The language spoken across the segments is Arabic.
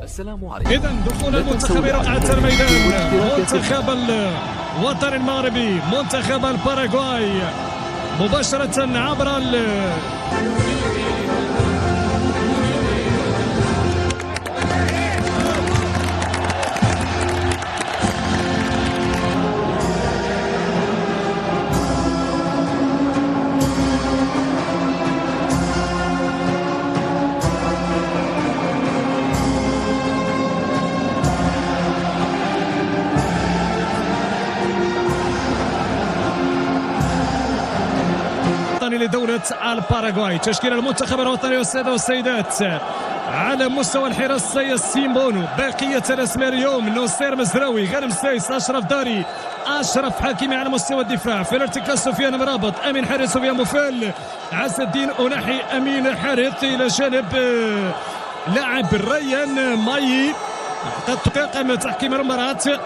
السلام عليكم. إذا دخول المنتخب رقعة الميدان، منتخب الوطن المغربي منتخب الباراغواي مباشرة عبر لدولة الباراغواي. تشكيل المنتخب الوطني والسادة والسيدات على مستوى الحراسة ياسين بونو، بقية الأسماء اليوم نصير مزراوي، غانم سايس، أشرف داري، أشرف حكيمي على مستوى الدفاع، في الارتكاز سفيان مرابط، أمين حارث، سفيان بوفال، عز الدين أناحي، أمين حارث إلى جانب لاعب ريان مايي. طاقم تحكيم المباراة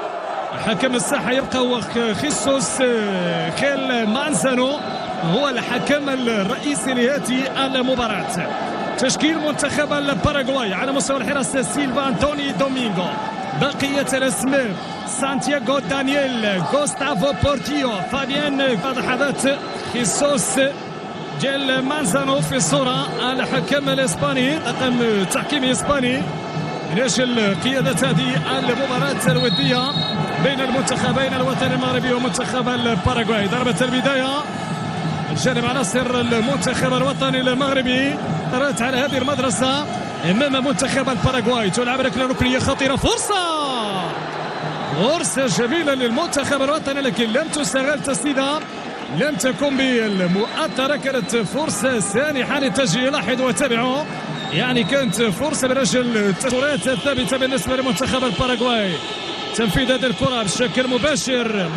حكم الساحة يبقى هو خيسوس خيل مانزانو، هو الحكم الرئيسي لهذه المباراة. تشكيل منتخب الباراغواي على مستوى الحراسة سيلفا أنتوني دومينغو، بقية الأسماء سانتياغو دانييل، غوستافو بورتيو، فابيان، لحظات خيسوس جيل مانزانو في الصورة، الحكم الإسباني، طاقم تحكيمي إسباني من أجل قيادة هذه المباراة الودية بين المنتخبين الوطني المغربي ومنتخب الباراغواي. ضربة البداية جانب عناصر المنتخب الوطني المغربي، قررت على هذه المدرسة امام منتخب الباراغواي. تلعب ركلة ركنية خطيرة، فرصة جميلة للمنتخب الوطني لكن لم تستغل، تسديدة لم تكن بالمؤثرة، كانت فرصة سانحة للتسجيل. لاحظوا وتابعوا، يعني كانت فرصة من اجل التسديدات الثابتة بالنسبة لمنتخب الباراغواي. تنفيذ هذه الكرة بشكل مباشر،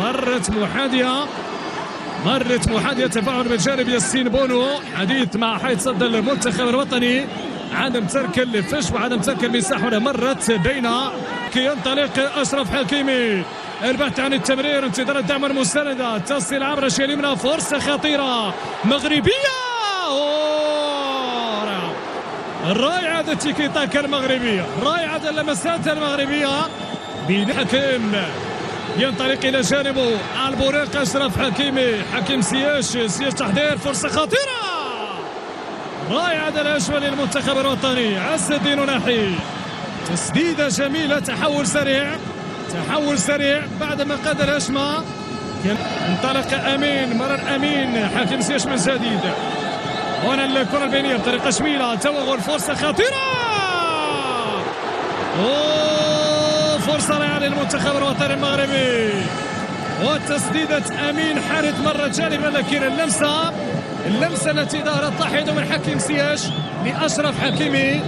مرت محاذية تفاعل من جانب ياسين بونو، حديث مع حيث صد المنتخب الوطني، عدم ترك الفش وعدم ترك المساحة. هنا مرت بين كي ينطلق أشرف حكيمي، البحث عن التمرير، انتظار الدعم المساندة، تصل عبر اليمنى، فرصة خطيرة مغربية، رائعة التيكي تاكا المغربية، رائعة اللمسات المغربية بحكيم ينطلق الى جانبه البوريق اشرف حكيمي، حكيم سياش تحضير، فرصه خطيره رائعه الهجمه للمنتخب الوطني. عز الدين ناحي، تسديده جميله، تحول سريع بعد ما قاد الهجمه. انطلق امين، مرر امين، حكيم سياش من جديد. هنا الكره البينيه بطريقه جميله، توغل، فرصه خطيره، فرصة رائعة للمنتخب الوطني المغربي، وتسديدة أمين حارث مرة جانبا، لكن اللمسة التي ظهرت لاحظ من حكيم سياش لأشرف حكيمي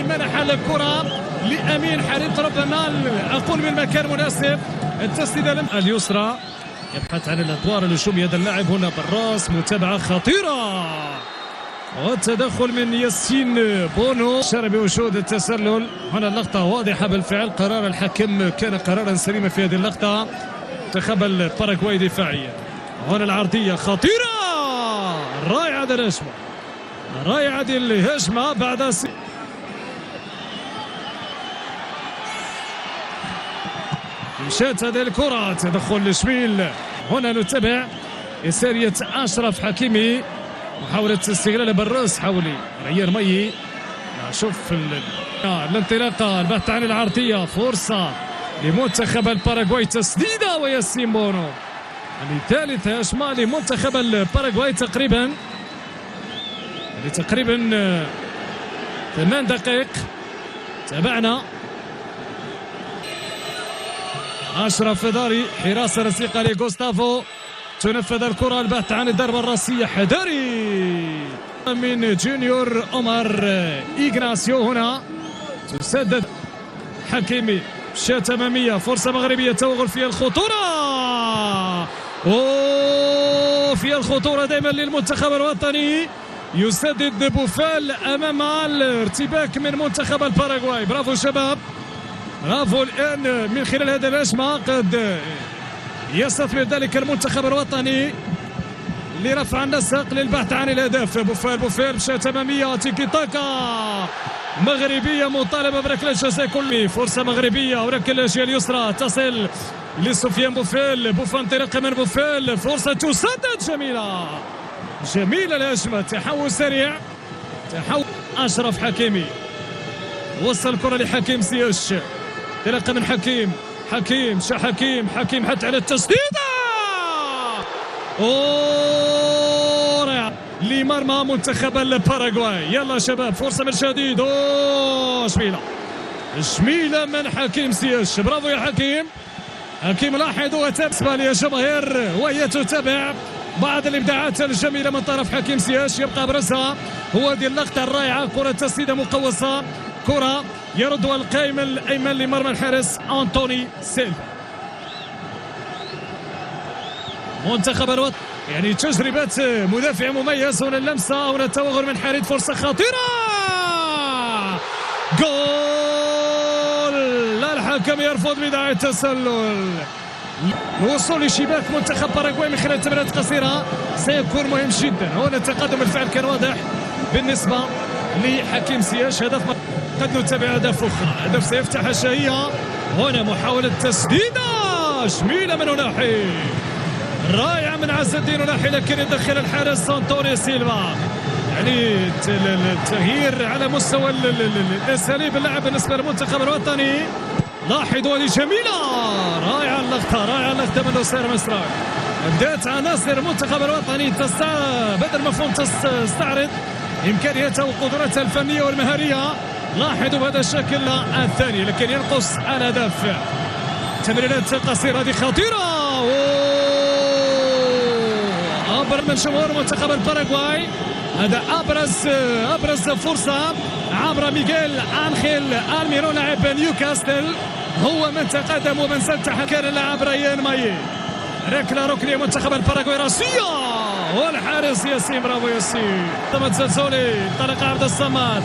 منح الكرة لأمين حارث، ربما أقول من مكان مناسب. التسديدة اليسرى يبحث عن الأدوار الهجومية، هذا اللاعب هنا بالراس، متابعة خطيرة والتدخل من ياسين بونو، شر بوجود التسلل. هنا اللقطة واضحة بالفعل، قرار الحكم كان قرارا سليما في هذه اللقطة. منتخب الباراغواي دفاعيا، هنا العرضية خطيرة، رائعة الهجمة، رائعة الهجمة بعد مشات هذه الكرة، تدخل لشميل. هنا نتابع يسارية أشرف حكيمي، محاولة استغلال بالراس حولي ريان مايي. شوف الانطلاقة، البحث عن العرضية، فرصة لمنتخب الباراغواي، تسديدة وياسين بونو. يعني ثالث هجمة لمنتخب الباراغواي تقريبا 8 دقائق. تابعنا أشرف داري، حراسة رسيقة لغوستافو، تنفذ الكرة، البحث عن الضربة الرأسية، حذاري من جونيور عمر إيغناسيو. هنا تسدد حكيمي، شات أمامية، فرصة مغربية، توغل فيها الخطورة، في الخطورة دائما للمنتخب الوطني، يسدد بوفال أمام الارتباك من منتخب الباراغواي. برافو شباب، برافو. الآن من خلال هذا الهجمة قد يستثمر ذلك المنتخب الوطني لرفع النسق للبحث عن الهدف. بوفال مشات أمامية، تيكي تاكا، مغربية مطالبة بركلة جزاء. كل فرصة مغربية وركلة الجهة اليسرى تصل لسفيان بوفيل. بوفون انطلاقة من بوفيل، فرصة تسدد جميلة جميلة الهجمة، تحول سريع، تحول أشرف حكيمي، وصل الكرة لحكيم زياش، انطلاقة من حكيم حكيم حتى على التسديدة رائع لمرمى منتخب الباراغواي. يلا شباب فرصة من جديد، جميلة من حكيم زياش، برافو يا حكيم لاحظ وتابع الجماهير وهي تتابع بعض الابداعات الجميله من طرف حكيم زياش. يبقى ابرزها هو هذه اللقطه الرائعه، كره تسديده مقوسه، كره يردها القائم الايمن لمرمى الحارس انطوني سيلفا. منتخب الوطن يعني تجربه مدافع مميز. هنا اللمسه، هنا التوغل من حريد، فرصه خطيره، جول. الحكم يرفض بداية التسلل. الوصول لشباك منتخب باراغواي من خلال تمريرات قصيرة سيكون مهم جدا. هنا تقدم الفعل كان واضح بالنسبة لحكيم زياش. هدف قد نتابع هدف أخرى، هدف سيفتح الشهية. هنا محاولة تسديدة جميلة من أناحي، رائعة من عز الدين أناحي، لكن يدخل الحارس أنطوني سيلفا. يعني التغيير على مستوى الاساليب اللعب بالنسبه للمنتخب الوطني. لاحظوا هذه جميله، رائعه اللقطه من نصير مسراج. بدات عناصر المنتخب الوطني بدل مفهوم تستعرض امكانياتها وقدراتها الفنيه والمهاريه. لاحظوا بهذا الشكل الثاني، لكن ينقص الهدف. تمريرات قصيره هذه خطيره، عبر من جمهور منتخب الباراغواي. هذا ابرز فرصه عبر ميغيل انخيل الميرو لاعب نيوكاسل، هو من تقدم ومن سلتح كان اللاعب ريان مايي. ركله ركنيه منتخب الباراغواي راسيه، والحارس ياسين، برافو ياسين. صمد زلزولي، انطلق عبد الصمد،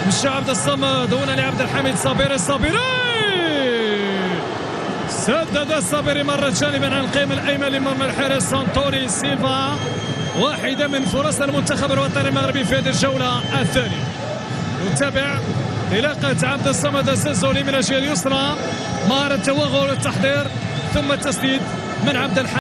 مشى عبد الصمد، هنا لعبد الحميد صابري سدد الصابري مرة جانبا عن القائم الايمن لمرمى الحارس انطوني سيلفا. واحدة من فرص المنتخب الوطني المغربي في هذه الجولة الثانية. نتابع انطلاقة عبد الصمد الزلزولي من الجهة اليسرى، مهارة التوغل والتحضير، ثم التسديد من عبد الحميد.